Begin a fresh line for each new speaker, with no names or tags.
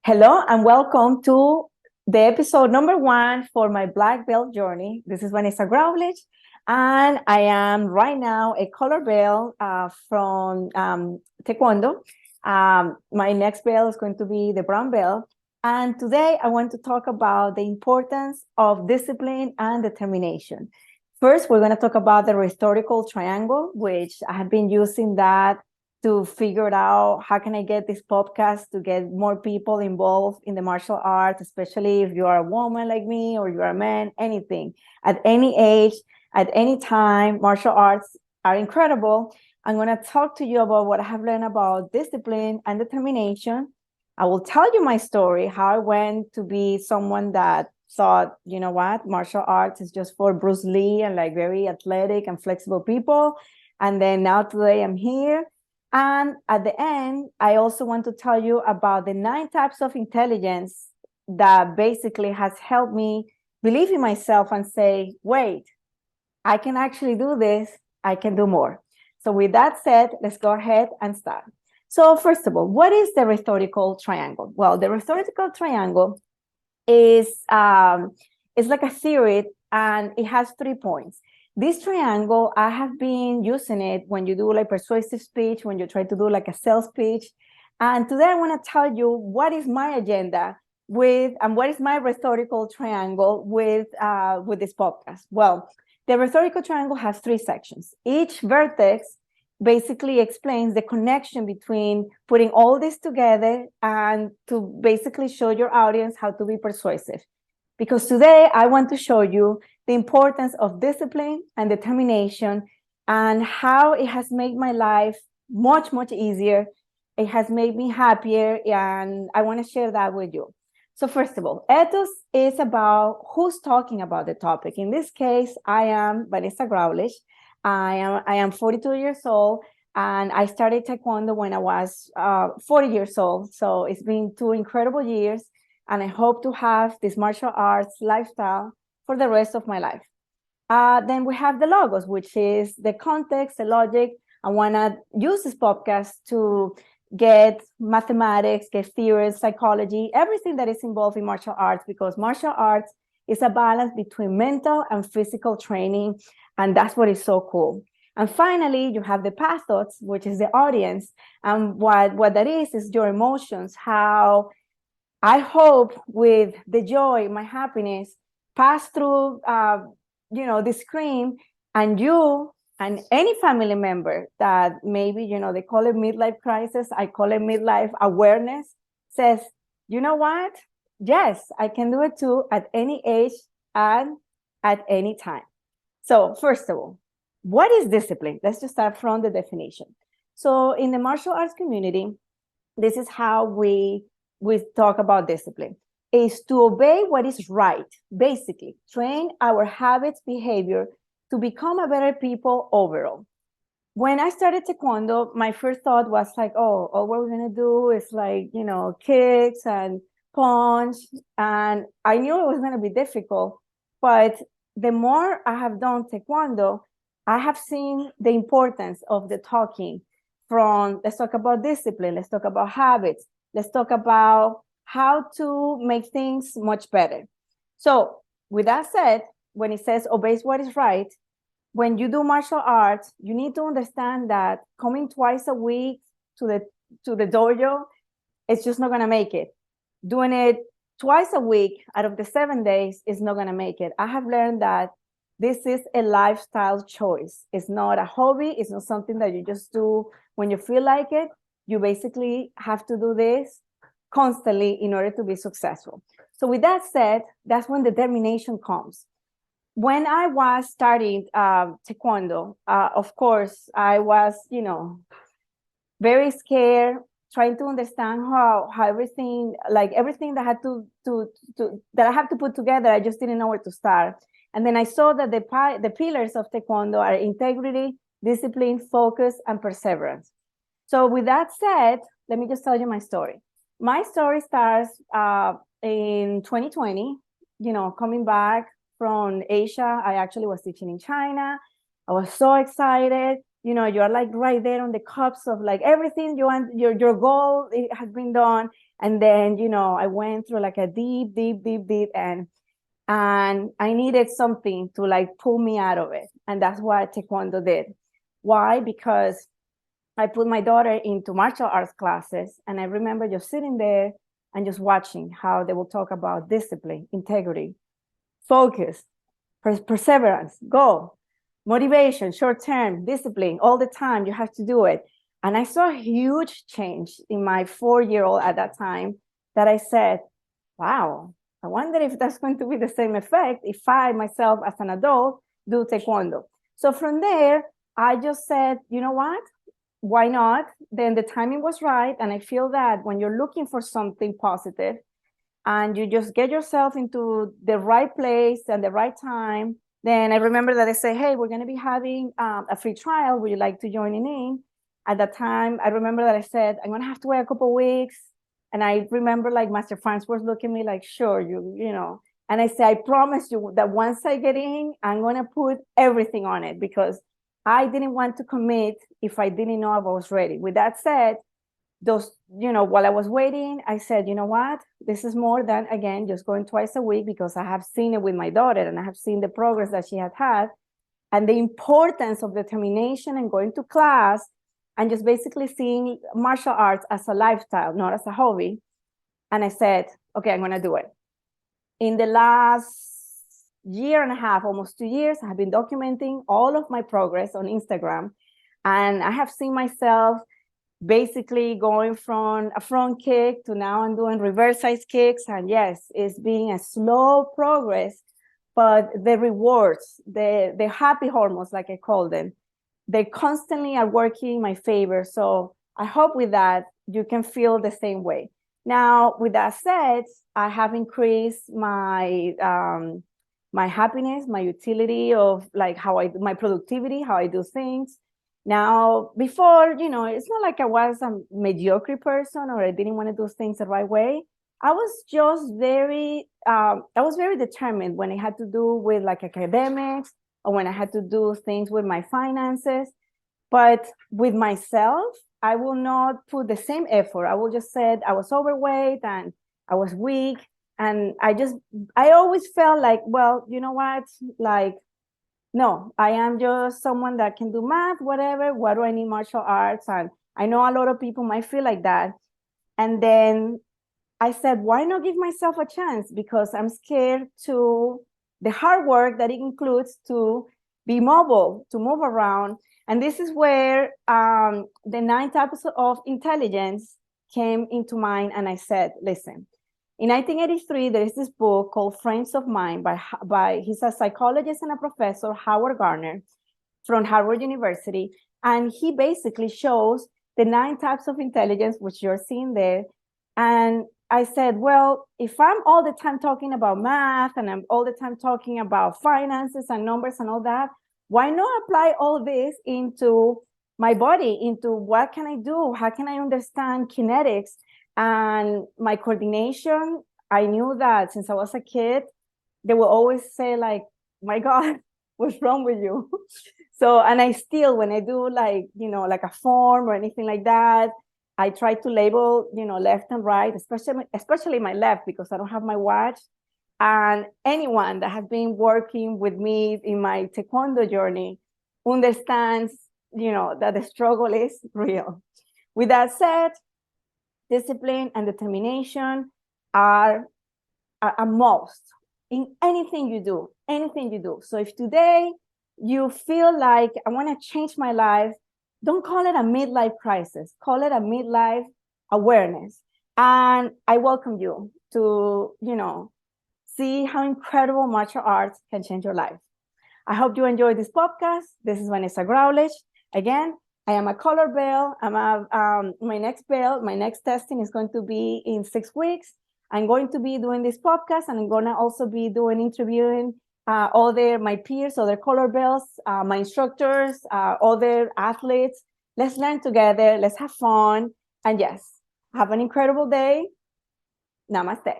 Hello and welcome to the episode number 1 for my black belt journey. This is Vanessa Growledge, and I am right now a color belt from Taekwondo. My next belt is going to be the brown belt. And today I want to talk about the importance of discipline and determination. First, we're going to talk about the rhetorical triangle, which I have been using that to figure out how can I get this podcast to get more people involved in the martial arts, especially if you are a woman like me or you're a man, anything. At any age, at any time, martial arts are incredible. I'm going to talk to you about what I have learned about discipline and determination. I will tell you my story, how I went to be someone that thought, you know what, martial arts is just for Bruce Lee and like very athletic and flexible people. And then now today I'm here. And at the end, I also want to tell you about the 9 types of intelligence that basically has helped me believe in myself and say, wait, I can actually do this. I can do more. So with that said, let's go ahead and start. So first of all, what is the rhetorical triangle? Well, the rhetorical triangle is like a theory, and it has 3 points. This triangle, I have been using it when you do like persuasive speech, when you try to do like a sales pitch. And today I want to tell you what is my agenda with, and what is my rhetorical triangle with this podcast. Well, the rhetorical triangle has 3 sections. Each vertex basically explains the connection between putting all this together and to basically show your audience how to be persuasive. Because today I want to show you the importance of discipline and determination and how it has made my life much, much easier. It has made me happier, and I want to share that with you. So first of all, ethos is about who's talking about the topic. In this case, I am Vanessa Growledge. I am 42 years old, and I started Taekwondo when I was 40 years old. So it's been 2 incredible years. And I hope to have this martial arts lifestyle for the rest of my life. Then we have the logos, which is the context, the logic. I want to use this podcast to get mathematics, get theories, psychology, everything that is involved in martial arts, because martial arts is a balance between mental and physical training. And that's what is so cool. And finally, you have the pathos, which is the audience. And what that is your emotions, how I hope with the joy, my happiness, pass through, the screen, and you and any family member that maybe, they call it midlife crisis, I call it midlife awareness, says, you know what? Yes, I can do it too at any age and at any time. So first of all, what is discipline? Let's just start from the definition. So in the martial arts community, this is how we talk about discipline, is to obey what is right, basically train our habits, behavior to become a better people overall. When I started Taekwondo, my first thought was like, oh, all we're going to do is like, kicks and punch. And I knew it was going to be difficult. But the more I have done Taekwondo, I have seen the importance of the talking from, let's talk about discipline, let's talk about habits, let's talk about how to make things much better. So with that said, when it says obeys what is right, when you do martial arts, you need to understand that coming twice a week to the dojo, it's just not going to make it. Doing it twice a week out of the 7 days is not going to make it. I have learned that this is a lifestyle choice. It's not a hobby. It's not something that you just do when you feel like it. You basically have to do this constantly in order to be successful. So with that said, that's when determination comes. When I was starting Taekwondo, of course, I was, very scared, trying to understand how everything, like everything that had that I have to put together, I just didn't know where to start. And then I saw that the pillars of Taekwondo are integrity, discipline, focus, and perseverance. So with that said, let me just tell you my story. My story starts in 2020, coming back from Asia. I actually was teaching in China. I was so excited. You're like right there on the cups of like everything you want, your goal, it has been done. And then, I went through like a deep, deep, deep, deep end. And I needed something to like pull me out of it. And that's what Taekwondo did. Why? Because I put my daughter into martial arts classes. And I remember just sitting there and just watching how they will talk about discipline, integrity, focus, perseverance, goal, motivation, short term, discipline, all the time. You have to do it. And I saw a huge change in my 4-year-old at that time that I said, wow, I wonder if that's going to be the same effect if I myself as an adult do Taekwondo. So from there, I just said, you know what? Why not? Then the timing was right. And I feel that when you're looking for something positive and you just get yourself into the right place and the right time, then I remember that I said, hey, we're going to be having a free trial. Would you like to join in? At that time, I remember that I said, I'm going to have to wait a couple of weeks. And I remember like Master Franz was looking at me like, sure, you know. And I said, I promise you that once I get in, I'm going to put everything on it because I didn't want to commit if I didn't know I was ready. With that said, while I was waiting, I said, you know what? This is more than, again, just going twice a week because I have seen it with my daughter and I have seen the progress that she had and the importance of determination and going to class and just basically seeing martial arts as a lifestyle, not as a hobby. And I said, okay, I'm going to do it. In the last year and a half, almost 2 years, I have been documenting all of my progress on Instagram. And I have seen myself basically going from a front kick to now I'm doing reverse side kicks. And yes, it's being a slow progress, but the rewards, the happy hormones, like I call them, they constantly are working in my favor. So I hope with that, you can feel the same way. Now, with that said, I have increased my my happiness, my utility of like my productivity, how I do things. Now, before, it's not like I was a mediocre person or I didn't want to do things the right way. I was just I was very determined when it had to do with like academics or when I had to do things with my finances. But with myself, I will not put the same effort. I will just say I was overweight and I was weak. And I always felt like, well, you know what? Like, no, I am just someone that can do math, whatever. What do I need martial arts? And I know a lot of people might feel like that. And then I said, why not give myself a chance? Because I'm scared to the hard work that it includes to be mobile, to move around. And this is where the 9 types of intelligence came into mind. And I said, listen, in 1983, there is this book called Frames of Mind he's a psychologist and a professor, Howard Gardner, from Harvard University. And he basically shows the 9 types of intelligence, which you're seeing there. And I said, well, if I'm all the time talking about math and I'm all the time talking about finances and numbers and all that, why not apply all this into my body, into what can I do? How can I understand kinetics and my coordination? I knew that since I was a kid, they will always say like, my God, what's wrong with you? So, and I still, when I do like, like a form or anything like that, I try to label, left and right, especially my left, because I don't have my watch. And anyone that has been working with me in my Taekwondo journey understands, that the struggle is real. With that said, discipline and determination are a must in anything you do. So if today you feel like I want to change my life, don't call it a midlife crisis, call it a midlife awareness. And I welcome you to, see how incredible martial arts can change your life. I hope you enjoyed this podcast. This is Vanessa Growledge. Again, I am a color bell. My next testing is going to be in 6 weeks. I'm going to be doing this podcast and I'm going to also be interviewing my peers, other color bells, my instructors, other athletes. Let's learn together. Let's have fun. And yes, have an incredible day. Namaste.